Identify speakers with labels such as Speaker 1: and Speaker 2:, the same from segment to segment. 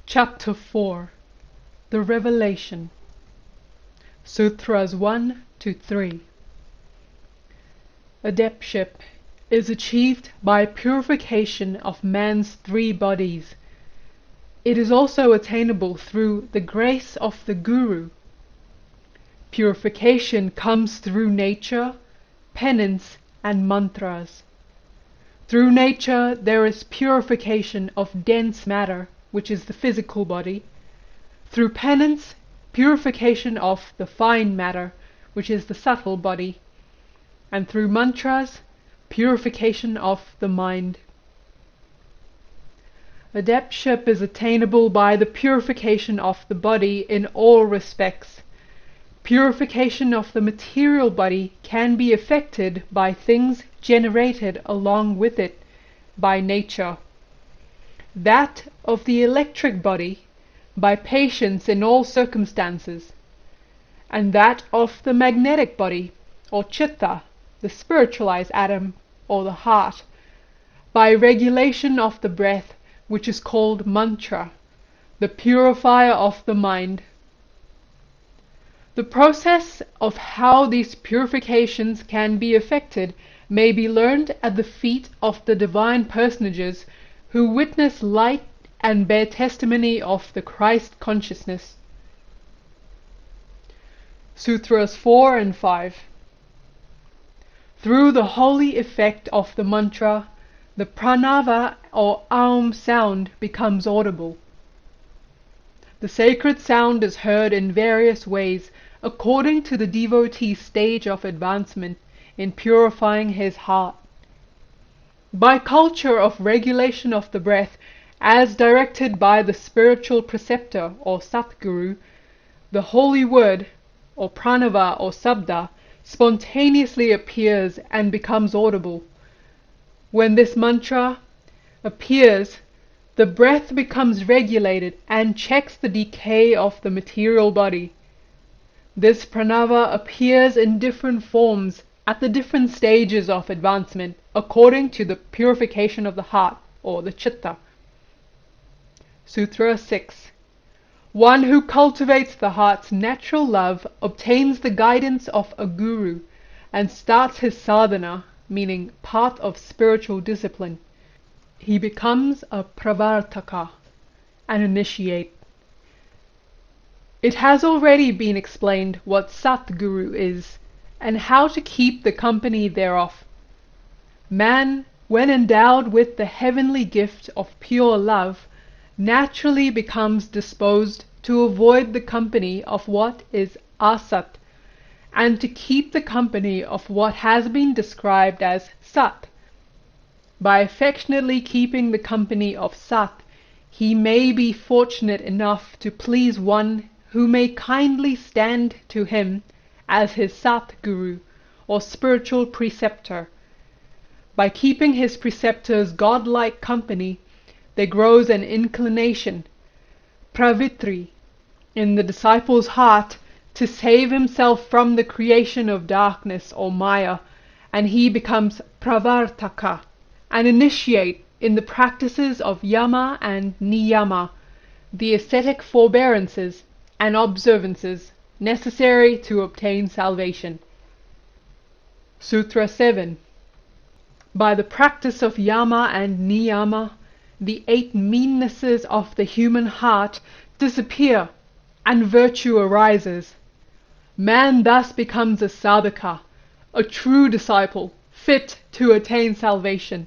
Speaker 1: Chapter 4. The Revelation. Sutras 1 to 3. Adeptship is achieved by purification of man's three bodies. It is also attainable through the grace of the Guru. Purification comes through nature, penance, and mantras. Through nature there is purification of dense matter, which is the physical body. Through penance, purification of the fine matter, which is the subtle body. And through mantras, purification of the mind. Adeptship is attainable by the purification of the body in all respects. Purification of the material body can be effected by things generated along with it by nature. That of the electric body by patience in all circumstances, and that of the magnetic body, or chitta, the spiritualized atom, or the heart, by regulation of the breath, which is called mantra, the purifier of the mind. The process of how these purifications can be effected may be learned at the feet of the divine personages who witness light and bear testimony of the Christ consciousness. Sutras 4 and 5. Through the holy effect of the mantra, the pranava or aum sound becomes audible. The sacred sound is heard in various ways according to the devotee's stage of advancement in purifying his heart. By culture of regulation of the breath, as directed by the spiritual preceptor or Satguru, the holy word, or pranava or sabda, spontaneously appears and becomes audible. When this mantra appears, the breath becomes regulated and checks the decay of the material body. This pranava appears in different forms at the different stages of advancement according to the purification of the heart, or the chitta. Sutra 6. One who cultivates the heart's natural love obtains the guidance of a guru and starts his sadhana, meaning path of spiritual discipline. He becomes a pravartaka, an initiate. It has already been explained what Satguru is, and how to keep the company thereof. Man, when endowed with the heavenly gift of pure love, naturally becomes disposed to avoid the company of what is asat, and to keep the company of what has been described as sat. By affectionately keeping the company of sat, he may be fortunate enough to please one who may kindly stand to him as his Satguru, or spiritual preceptor. By keeping his preceptor's godlike company, there grows an inclination, pravitri, in the disciple's heart to save himself from the creation of darkness or maya, and he becomes pravartaka, an initiate in the practices of yama and niyama, the ascetic forbearances and observances necessary to obtain salvation. Sutra 7. By the practice of yama and niyama, the 8 meannesses of the human heart disappear and virtue arises. Man thus becomes a sadhaka, a true disciple, fit to attain salvation.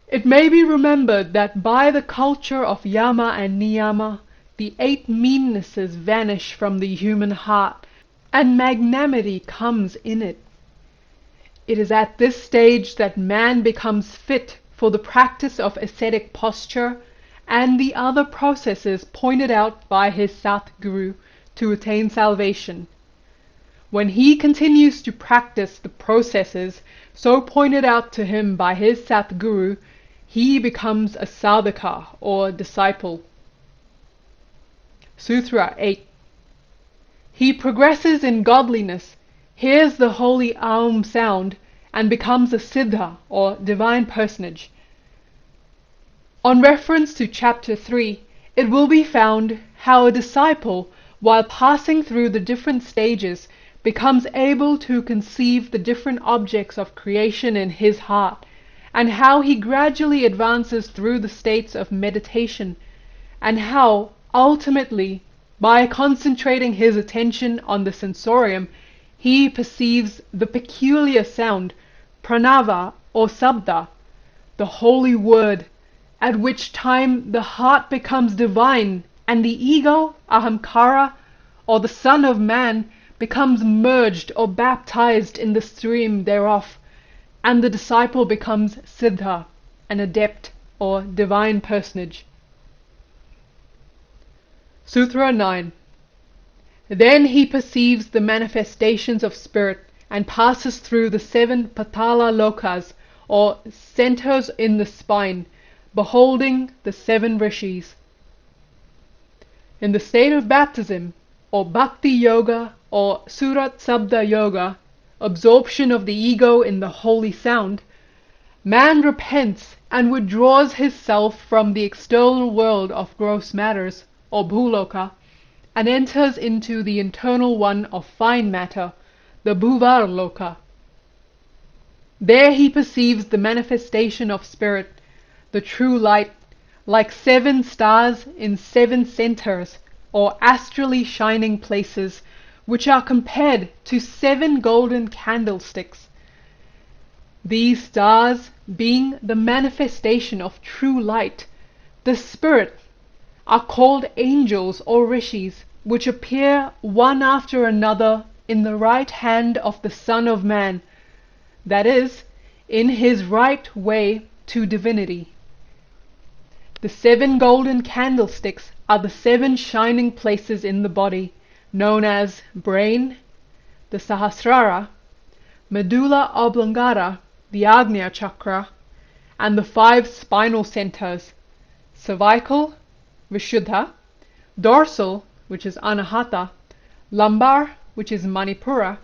Speaker 1: It may be remembered that by the culture of yama and niyama, the 8 meannesses vanish from the human heart, and magnanimity comes in it. It is at this stage that man becomes fit for the practice of ascetic posture and the other processes pointed out by his Satguru to attain salvation. When he continues to practice the processes so pointed out to him by his Satguru, he becomes a sadhaka, or disciple. Sutra 8. He progresses in godliness, hears the holy aum sound, and becomes a siddha, or divine personage. On reference to chapter 3, it will be found how a disciple, while passing through the different stages, becomes able to conceive the different objects of creation in his heart, and how he gradually advances through the states of meditation, and how, ultimately, by concentrating his attention on the sensorium, he perceives the peculiar sound, pranava or sabda, the holy word, at which time the heart becomes divine, and the ego, ahamkara, or the son of man, becomes merged or baptized in the stream thereof, and the disciple becomes siddha, an adept or divine personage. Sutra 9. Then he perceives the manifestations of spirit and passes through the 7 patala lokas, or centers in the spine, beholding the 7 rishis. In the state of baptism, or bhakti yoga, or surat sabda yoga, absorption of the ego in the holy sound, man repents and withdraws his self from the external world of gross matters, or bhuloka, and enters into the internal one of fine matter, the bhuvarloka. There he perceives the manifestation of spirit, the true light, like 7 stars in 7 centers, or astrally shining places, which are compared to 7 golden candlesticks. These stars being the manifestation of true light, the spirit, are called angels or rishis, which appear one after another in the right hand of the Son of Man, that is, in his right way to divinity. The 7 golden candlesticks are the 7 shining places in the body, known as brain, the Sahasrara, medulla oblongata, the Agnya chakra, and the 5 spinal centers, cervical, Vishuddha, dorsal, which is Anahata, lumbar, which is Manipura,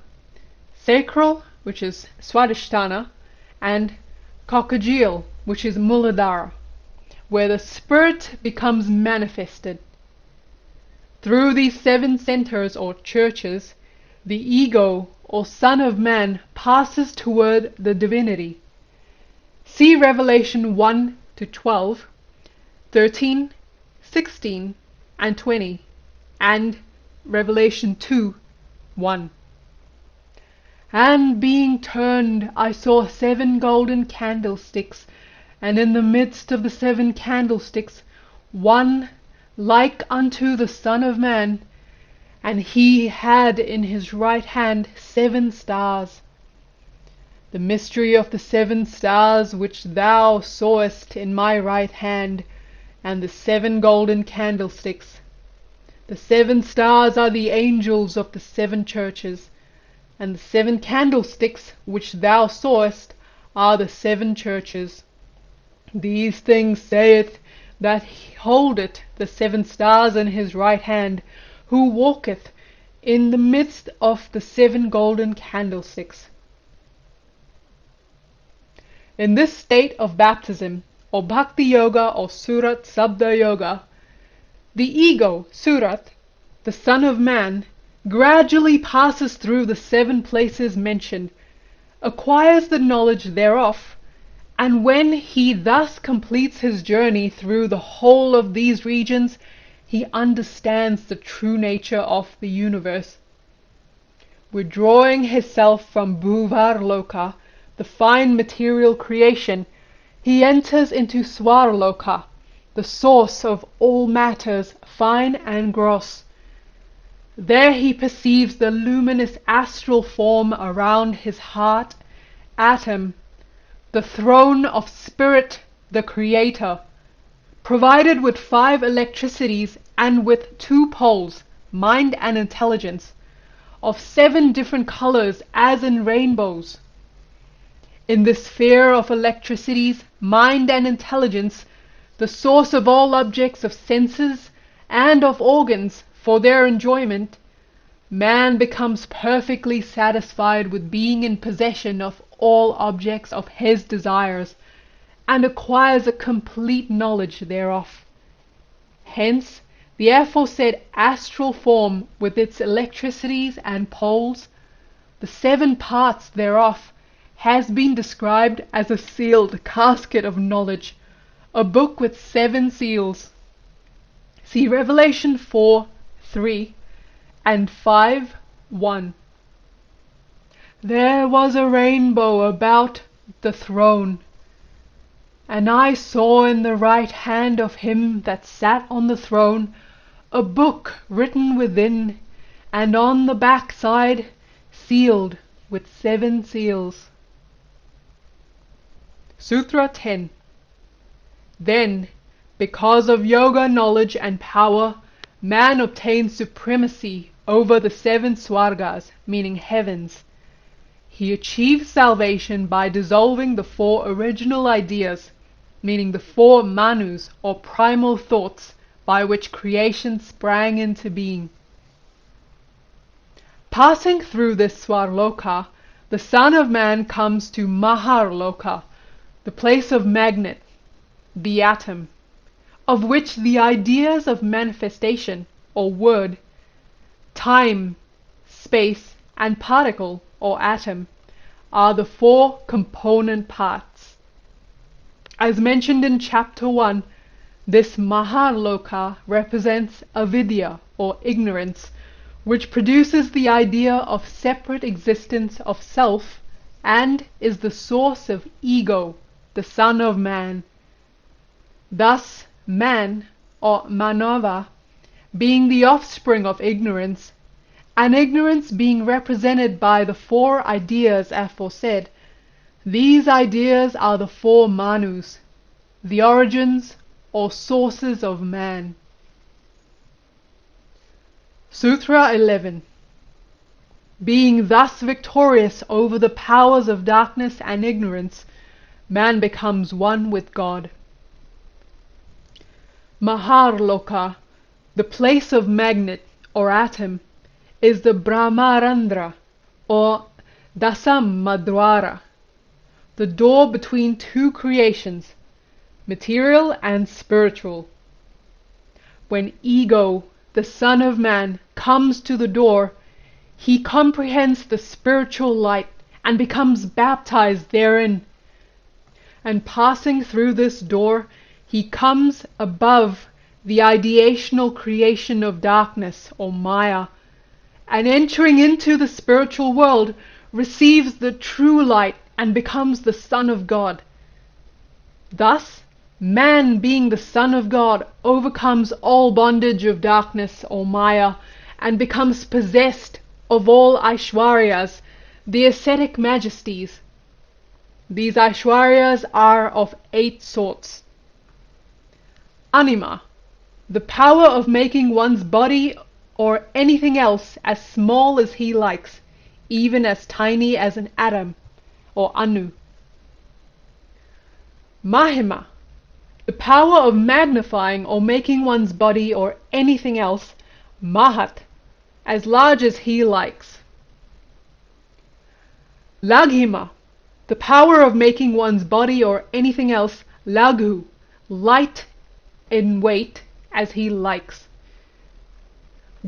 Speaker 1: sacral, which is Swadhisthana, and coccygeal, which is Muladhara, where the spirit becomes manifested. Through these 7 centers or churches, the ego or Son of Man passes toward the divinity. See Revelation 1 to 12, 13, 16, and 20, and Revelation 2, 1. And being turned, I saw 7 golden candlesticks, and in the midst of the 7 candlesticks, one like unto the Son of Man, and he had in his right hand 7 stars. The mystery of the 7 stars which thou sawest in my right hand, and the 7 golden candlesticks. The 7 stars are the angels of the 7 churches, and the 7 candlesticks which thou sawest are the 7 churches. These things saith that holdeth the 7 stars in his right hand, who walketh in the midst of the 7 golden candlesticks. In this state of baptism, or bhakti yoga or surat sabda yoga, the ego, surat, the Son of Man, gradually passes through the 7 places mentioned, acquires the knowledge thereof, and when he thus completes his journey through the whole of these regions, he understands the true nature of the universe. Withdrawing himself from Bhuvarloka, the fine material creation, he enters into Swarloka, the source of all matters, fine and gross. There he perceives the luminous astral form around his heart, atom, the throne of spirit, the creator, provided with 5 electricities and with 2 poles, mind and intelligence, of 7 different colors as in rainbows. In this sphere of electricities, mind and intelligence, the source of all objects of senses and of organs for their enjoyment, man becomes perfectly satisfied with being in possession of all objects of his desires, and acquires a complete knowledge thereof. Hence, the aforesaid astral form with its electricities and poles, the 7 parts thereof, has been described as a sealed casket of knowledge, a book with 7 seals. See Revelation 4:3 and 5:1. There was a rainbow about the throne, and I saw in the right hand of him that sat on the throne a book written within, and on the back side sealed with 7 seals. Sutra 10. Then, because of yoga knowledge and power, man obtains supremacy over the 7 swargas, meaning heavens. He achieves salvation by dissolving the 4 original ideas, meaning the 4 manus or primal thoughts by which creation sprang into being. Passing through this Swarloka, the Son of Man comes to Maharloka, the place of magnet, the atom, of which the ideas of manifestation, or word, time, space, and particle, or atom, are the 4 component parts. As mentioned in chapter 1, this Maharloka represents avidya, or ignorance, which produces the idea of separate existence of self, and is the source of ego, the son of man. Thus, man, or manava, being the offspring of ignorance, and ignorance being represented by the 4 ideas aforesaid, these ideas are the 4 manus, the origins or sources of man. Sutra 11. Being thus victorious over the powers of darkness and ignorance, man becomes one with God. Maharloka, the place of magnet or atom, is the Brahmarandra or Dasamadwara, the door between 2 creations, material and spiritual. When ego, the son of man, comes to the door, he comprehends the spiritual light and becomes baptized therein. And passing through this door, he comes above the ideational creation of darkness or Maya, and entering into the spiritual world, receives the true light and becomes the Son of God. Thus, man, being the Son of God, overcomes all bondage of darkness or Maya, and becomes possessed of all Aishwaryas, the ascetic majesties. These Aishwaryas are of 8 sorts. Anima, the power of making one's body or anything else as small as he likes, even as tiny as an atom, or anu. Mahima, the power of magnifying or making one's body or anything else, mahat, as large as he likes. Laghima, the power of making one's body or anything else laghu, light in weight as he likes.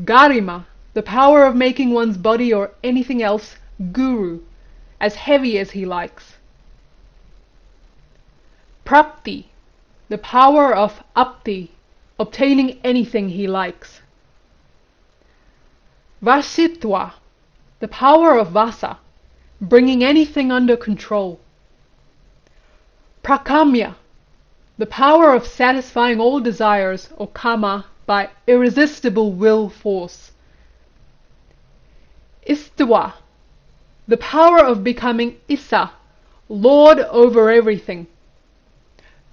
Speaker 1: Garima, the power of making one's body or anything else guru, as heavy as he likes. Prapti, the power of apti, obtaining anything he likes. Vasitva, the power of vasa, bringing anything under control. Prakamya, the power of satisfying all desires or kama by irresistible will force. Istawa, the power of becoming Issa, Lord over everything.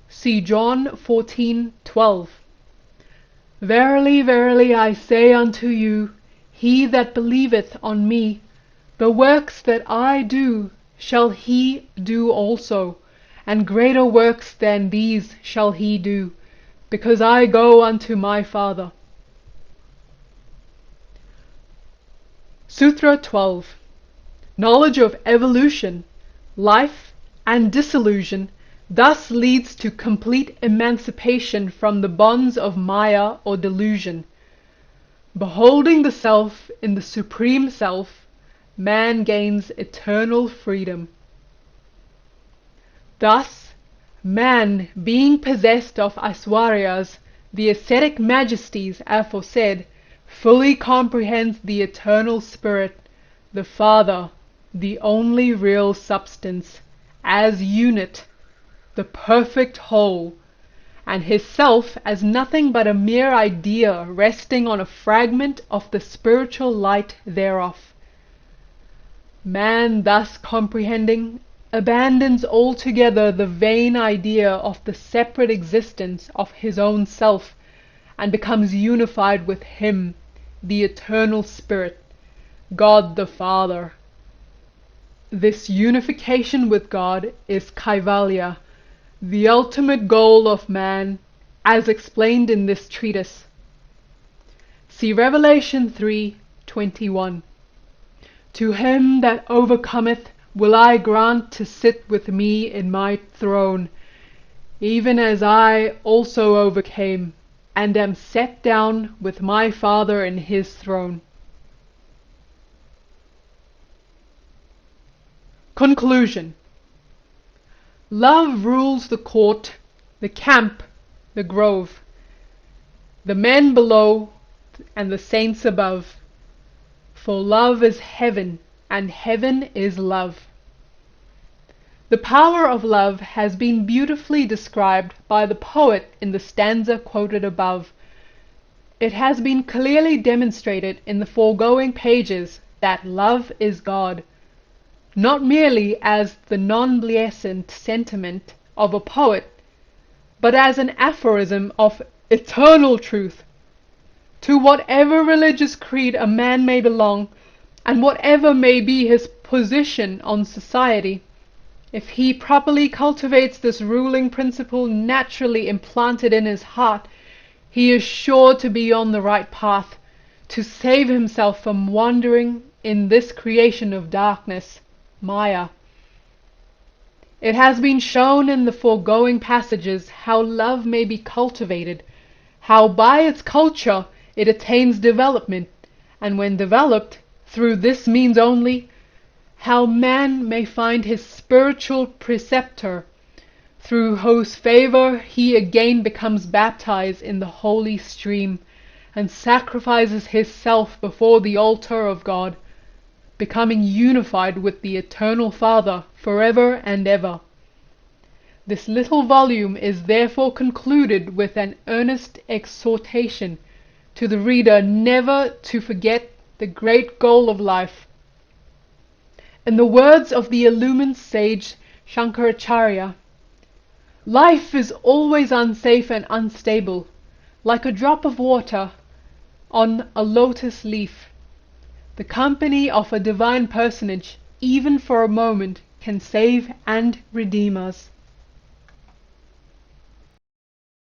Speaker 1: See John 14:12. Verily, verily, I say unto you, he that believeth on me, the works that I do shall he do also, and greater works than these shall he do, because I go unto my Father. Sutra 12. Knowledge of evolution, life, and dissolution thus leads to complete emancipation from the bonds of Maya or delusion. Beholding the self in the Supreme Self, man gains eternal freedom. Thus, man, being possessed of Aishwaryas, the ascetic majesties aforesaid, fully comprehends the eternal Spirit, the Father, the only real substance, as unit, the perfect whole, and his self as nothing but a mere idea resting on a fragment of the spiritual light thereof. Man, thus comprehending, abandons altogether the vain idea of the separate existence of his own self, and becomes unified with Him, the Eternal Spirit, God the Father. This unification with God is Kaivalya, the ultimate goal of man, as explained in this treatise. See Revelation 3:21. To him that overcometh will I grant to sit with me in my throne, even as I also overcame, and am set down with my Father in his throne. Conclusion. Love rules the court, the camp, the grove, the men below and the saints above. For love is heaven, and heaven is love. The power of love has been beautifully described by the poet in the stanza quoted above. It has been clearly demonstrated in the foregoing pages that love is God, not merely as the non-bliessant sentiment of a poet, but as an aphorism of eternal truth. To whatever religious creed a man may belong, and whatever may be his position on society, if he properly cultivates this ruling principle naturally implanted in his heart, he is sure to be on the right path, to save himself from wandering in this creation of darkness, Maya. It has been shown in the foregoing passages how love may be cultivated, how by its culture it attains development, and when developed, through this means only, how man may find his spiritual preceptor, through whose favor he again becomes baptized in the holy stream, and sacrifices his self before the altar of God, becoming unified with the Eternal Father forever and ever. This little volume is therefore concluded with an earnest exhortation to the reader never to forget the great goal of life. In the words of the illumined sage Shankaracharya, life is always unsafe and unstable, like a drop of water on a lotus leaf. The company of a divine personage, even for a moment, can save and redeem us.